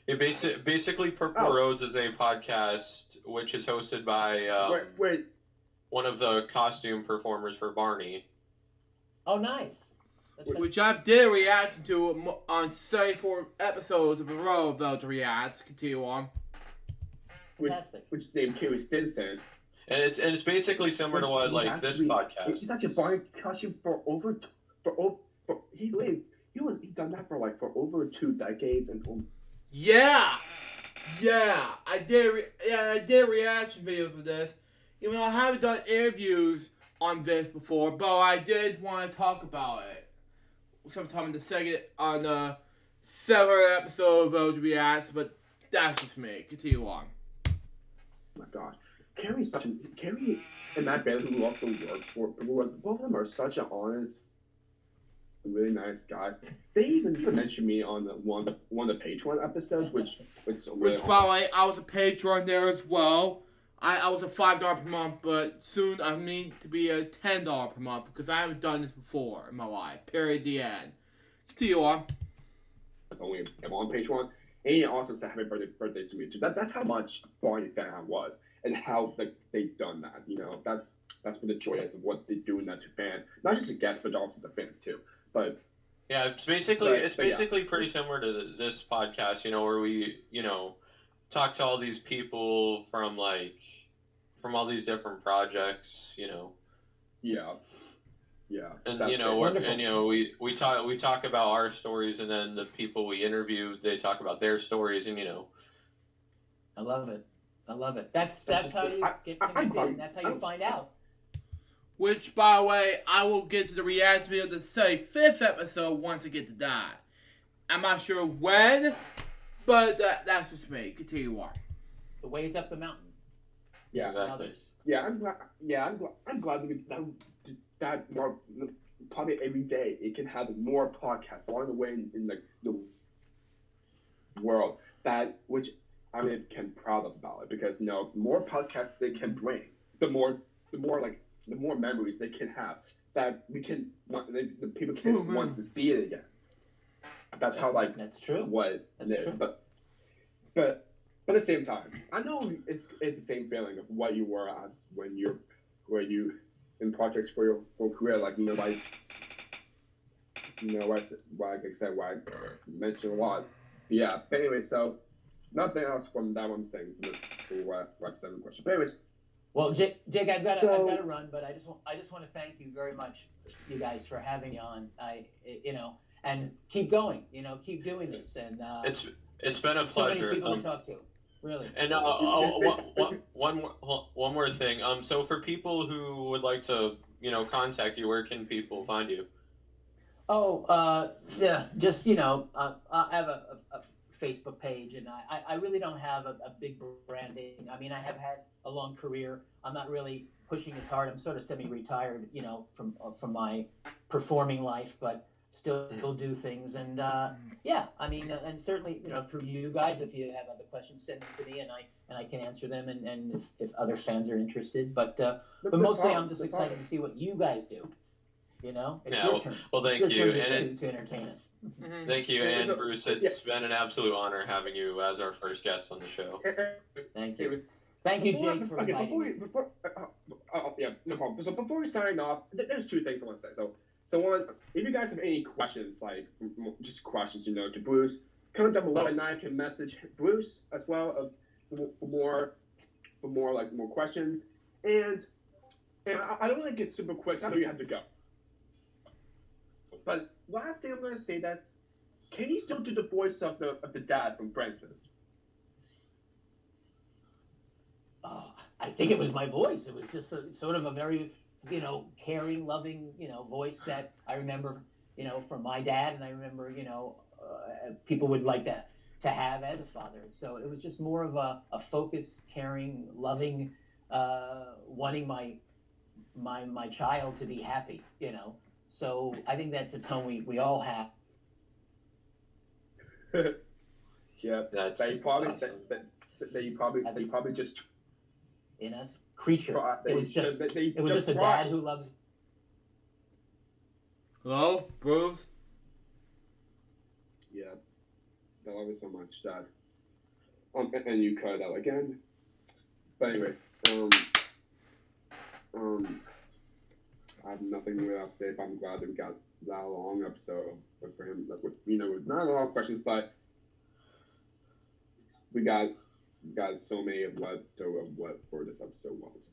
Yeah, basically, Purple Roads is a podcast which is hosted by wait. one of the costume performers for Barney. Oh, nice. Which I did react to on 34 episodes of a row of Belgian Reacts. Continue on. Fantastic. Which is named Kiwi Stinson. And it's basically similar to what like this podcast. He's actually Barney costume for he's done that for over 2 decades and. Yeah, I did reaction videos with this. Even though I haven't done interviews on this before, but I did want to talk about it sometime in the second on the 7th episode of LJPCBM Reacts. But that's just me. Continue on. Oh my gosh, Carrie and Matt Bailey, who also works for both of them are such an honest, really nice guys. They even mentioned me on one of the Patreon episodes, which really by the way, I was a Patreon there as well. I was a $5 per month, but soon I mean to be a $10 per month because I haven't done this before in my life. Period. The end. Continue on. It's only on Patreon, and he also said happy birthday to me too. That's how much Barney fan I was, and how they've done that. You know, that's what the joy is of what they're doing that to fans, not just the guests, but also the fans too. But yeah, it's basically pretty similar to this podcast, you know, where we, you know, talk to all these people from all these different projects, you know. Yeah. And you know, we talk about our stories, and then the people we interview, they talk about their stories, and you know. I love it. That's how you get connected, and that's how you find out. Which, by the way, I will get to the reaction video of the 5th episode once I get to that. I'm not sure when, but that's just me. Continue on. The ways up the mountain. Yeah, exactly. Yeah, I'm glad that more probably every day it can have more podcasts along the way in the world that which I'm proud about it, because you know, the more podcasts they can bring, the more memories they can have, that we can the people can want to see it again. That's how that's true. What that's it is. True. But at the same time, I know it's the same feeling of what you were as when you in projects for your career, like like I said, what I mentioned a lot. But yeah. But anyway, so nothing else from that one thing for what's the question. But anyways. Well, Jake, I've got to run, but I just want to thank you very much, you guys, for having me on. And keep going. You know, keep doing this. And it's been a pleasure. So many people to talk to, really. And one more thing. So for people who would like to, you know, contact you, where can people find you? Yeah, just I have a Facebook page, and I really don't have a big branding. I mean, I have had a long career. I'm not really pushing as hard. I'm sort of semi-retired, you know, from my performing life, but still do things. And yeah, I mean, and certainly, you know, through you guys, if you have other questions, send them to me, and I can answer them. And if other fans are interested, but mostly I'm just excited to see what you guys do. You know, it's your turn. Well, thank you, to entertain us. Thank you, and Bruce. It's been an absolute honor having you as our first guest on the show. Thank you. Thank you, Jake, for inviting me. Yeah, no problem. So before we sign off, there's 2 things I want to say. So So if you guys have any questions, like just questions, to Bruce, comment down below, and I can message Bruce as well for more questions. And I don't want to get super quick. I know you have to go. But last thing I'm going to say is, can you still do the voice of the dad from Francis? I think it was my voice. It was just sort of a very, caring, loving, voice that I remember, from my dad, and I remember, people would like to have as a father. So it was just more of a focused, caring, loving, wanting my child to be happy, So I think that's a tone we all have. Yeah, That's they probably awesome. they probably just In us, creature. It was just a tried. dad who loves. Hello, Bruce? Yeah, I love it so much, Dad. And you cut it out again. But anyways, I have nothing more else to say. But I'm glad that we got that long episode for him. With not a lot of questions, but we got so many of what for this episode was.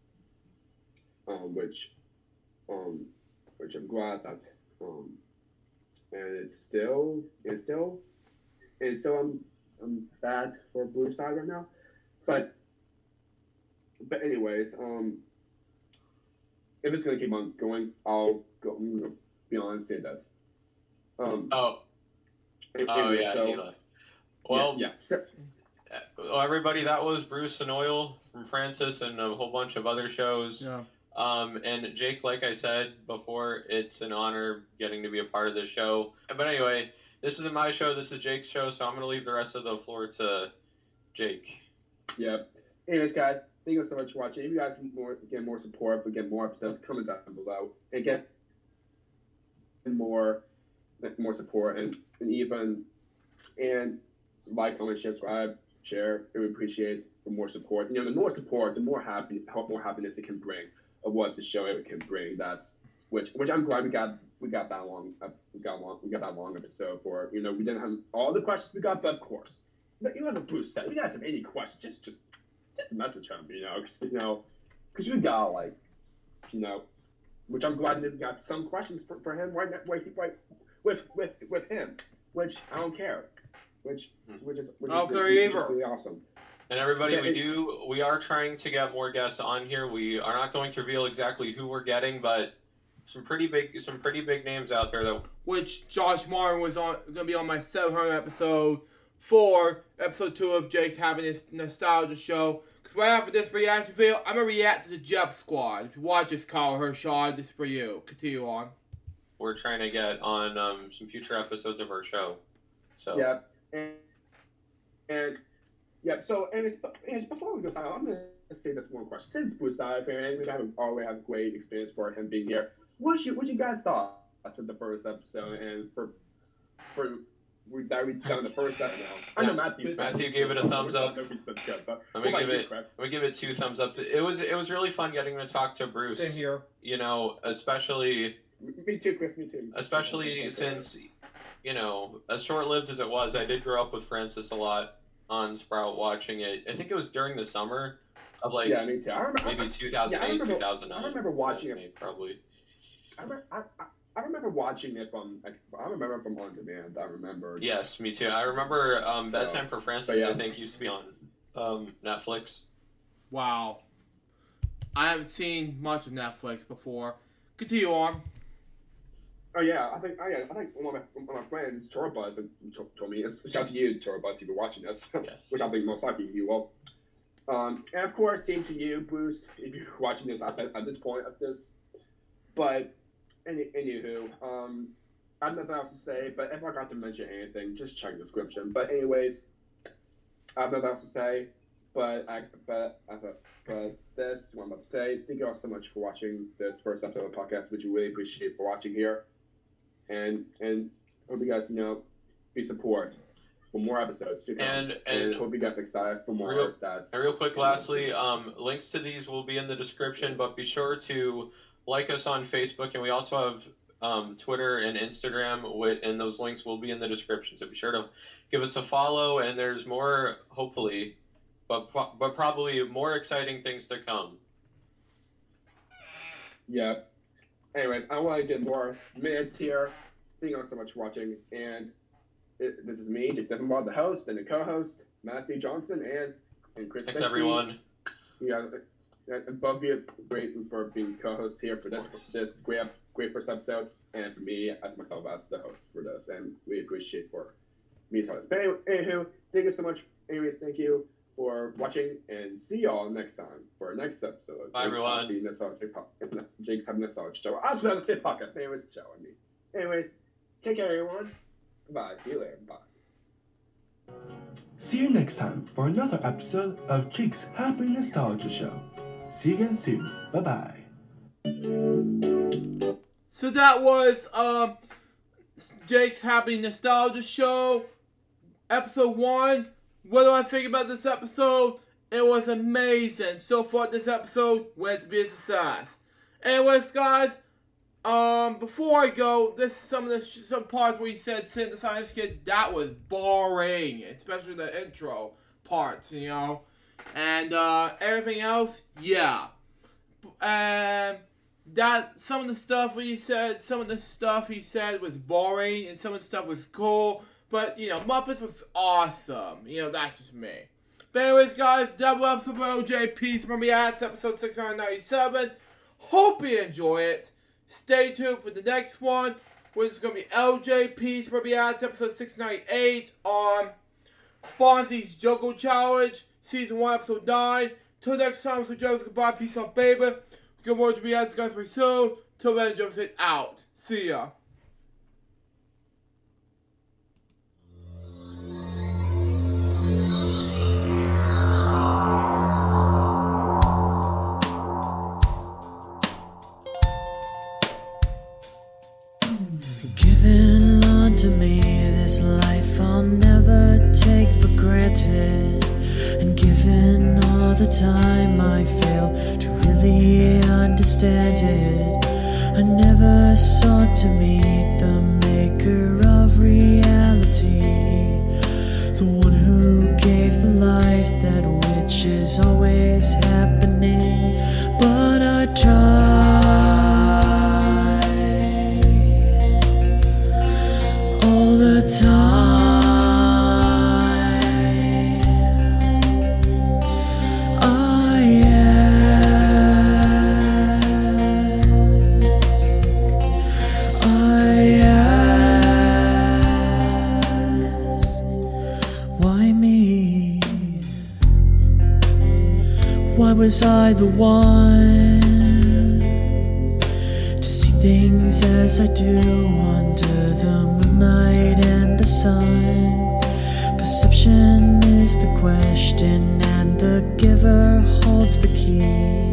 Which I'm glad that and it's still bad for Blue Side right now, but anyways, if it's gonna keep on going, I'm gonna be honest and say this. Anyway, yeah, so, he left. Well, yeah. So, well, everybody, that was Bruce Lanoil from Francis and a whole bunch of other shows. Yeah. And Jake, like I said before, it's an honor getting to be a part of this show. But anyway, this isn't my show. This is Jake's show, so I'm going to leave the rest of the floor to Jake. Yeah. Anyways, guys, thank you so much for watching. If you guys get more support, get more episodes, comment down below and get more support and like, comment, subscribe, share. We appreciate for more support. The more support, the more happiness it can bring of what the show ever can bring. That's which I'm glad we got that long. We got that long episode for. We didn't have all the questions we got, but of course, you have a Bruce set. If you guys have any questions, just message him. Because we got which I'm glad that we got some questions for him right with him, which I don't care. Which is really awesome. And everybody, we are trying to get more guests on here. We are not going to reveal exactly who we're getting, but some pretty big names out there that. Which Josh Martin was going to be on my 700 episode for episode 2 of Jake's having his nostalgia show. Because right after this reaction video, I'm gonna react to the Jep Squad. If you watch this, Kyle Hershad, this is for you. Continue on. We're trying to get on some future episodes of our show. So. Yeah. And yeah, so and before we go, I'm gonna say this one question. Since Bruce died, and we already have a great experience for him being here. What you guys thought of the first episode and for that we done the first episode? I know Matthew gave it a thumbs up. Let me give it 2 thumbs up. It was really fun getting to talk to Bruce. Same here. Especially. Me too, Chris. Me too. Especially since. As short-lived as it was, I did grow up with Francis a lot on Sprout watching it. I think it was during the summer of me too. Maybe 2008, 2009. I remember watching it probably. I remember watching it from on demand. I remember. Yes, me too. I remember Bedtime for Francis. I think used to be on Netflix. Wow, I haven't seen much of Netflix before. Continue on. Oh yeah, I think one of my friends, Torbuzz, told me. Shout out to you, Torbuzz, if you're watching this. Yes. Which I think most likely you will. And of course, same to you, Bruce, if you're watching this at this point of this. But anywho, I have nothing else to say. But if I got to mention anything, just check the description. But anyways, I have nothing else to say. But this is what I'm about to say. Thank you all so much for watching this first episode of the podcast, which we really appreciate for watching here. And hope you guys be support for more episodes to come. And hope you guys are excited for more. Real quick, lastly, links to these will be in the description, but be sure to like us on Facebook, and we also have Twitter and Instagram, and those links will be in the description. So be sure to give us a follow, and there's more, hopefully, but probably more exciting things to come. Yeah. Anyways, I want to get more minutes here. Thank you all so much for watching. And this is me, Jake Diffenbaugh, the host, and the co-host, Matthew Johnson, and Chris. Thanks, Bixby. everyone. Yeah, and both of you great for being co-host here for this great first episode, and for me as myself as the host for this. And we appreciate for me as well. But anywho, thank you so much. Anyways, thank you for watching, and see y'all next time for our next episode. Bye, everyone. Jake's Happy Nostalgia Show. I was going to say podcast. Anyways, show on me. Anyways, take care, everyone. Bye. See you later. Bye. See you next time for another episode of Jake's Happy Nostalgia Show. See you again soon. Bye-bye. So that was Jake's Happy Nostalgia Show, episode 1. What do I think about this episode? It was amazing. So far, this episode went to be a success. Anyways, guys, before I go, this is some parts where he said "Send the Science Kid." That was boring, especially the intro parts, you know. And everything else, yeah. And that some of the stuff he said was boring, and some of the stuff was cool. But, you know, Muppets was awesome. You know, that's just me. But anyways, guys, double episode for LJPCBM episode 697. Hope you enjoy it. Stay tuned for the next one, which is going to be LJPCBM episode 698 on Fonzie's Juggle Challenge, season 1, episode 9. Till next time, so Joe's goodbye. Peace out, baby. Good morning to be guys very soon. Till then, Joe said out. See ya. Given unto me this life I'll never take for granted, and given all the time I failed to really understand it, I never sought to meet the maker of reality, the one who gave the life that which is always happening, but I tried all the time. I ask, why me? Why was I the one to see things as I do under the moonlight and the sun? Perception is the question, and the giver holds the key.